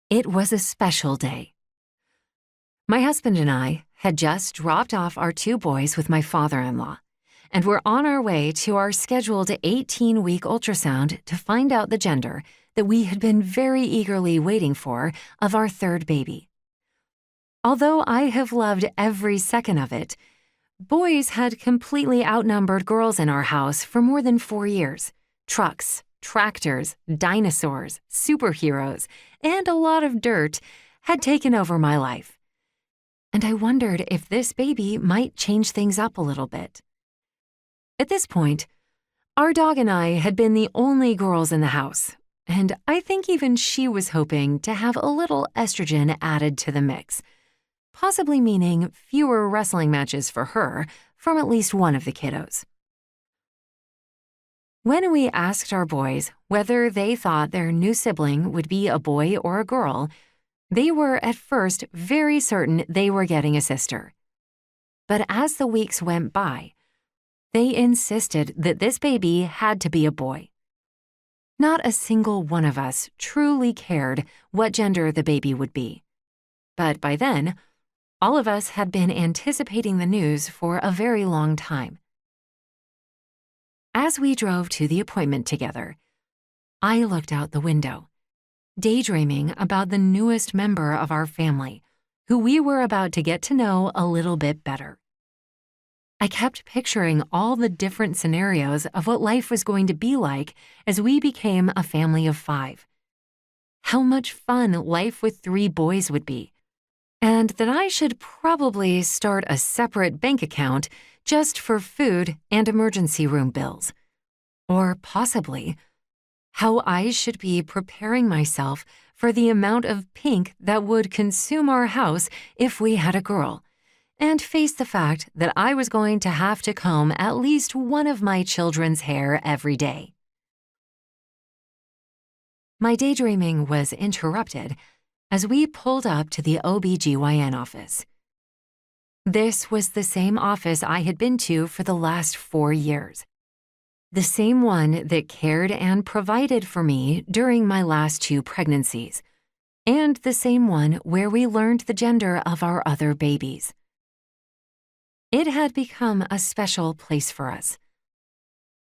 It was a special day. My husband and I had just dropped off our two boys with my father-in-law, and were on our way to our scheduled 18-week ultrasound to find out the gender that we had been very eagerly waiting for of our third baby. Although I have loved every second of it, boys had completely outnumbered girls in our house for more than 4 years. Trucks, tractors, dinosaurs, superheroes, and a lot of dirt had taken over my life. And I wondered if this baby might change things up a little bit. At this point, our dog and I had been the only girls in the house, and I think even she was hoping to have a little estrogen added to the mix, possibly meaning fewer wrestling matches for her from at least one of the kiddos. When we asked our boys whether they thought their new sibling would be a boy or a girl, they were at first very certain they were getting a sister. But as the weeks went by, they insisted that this baby had to be a boy. Not a single one of us truly cared what gender the baby would be. But by then, all of us had been anticipating the news for a very long time. As we drove to the appointment together, I looked out the window, daydreaming about the newest member of our family, who we were about to get to know a little bit better. I kept picturing all the different scenarios of what life was going to be like as we became a family of 5. How much fun life with 3 boys would be, and that I should probably start a separate bank account just for food and emergency room bills. Or possibly, how I should be preparing myself for the amount of pink that would consume our house if we had a girl, and face the fact that I was going to have to comb at least one of my children's hair every day. My daydreaming was interrupted as we pulled up to the OB/GYN office. This was the same office I had been to for the last 4 years. The same one that cared and provided for me during my last 2 pregnancies, and the same one where we learned the gender of our other babies. It had become a special place for us.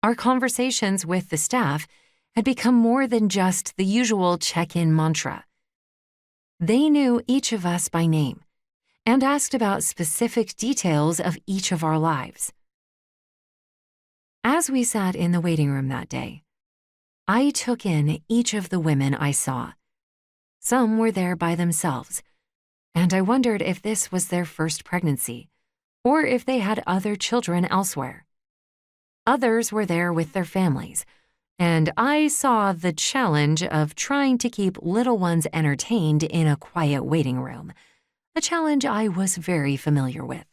Our conversations with the staff had become more than just the usual check-in mantra. They knew each of us by name and asked about specific details of each of our lives. As we sat in the waiting room that day, I took in each of the women I saw. Some were there by themselves, and I wondered if this was their first pregnancy, or if they had other children elsewhere. Others were there with their families, and I saw the challenge of trying to keep little ones entertained in a quiet waiting room, a challenge I was very familiar with.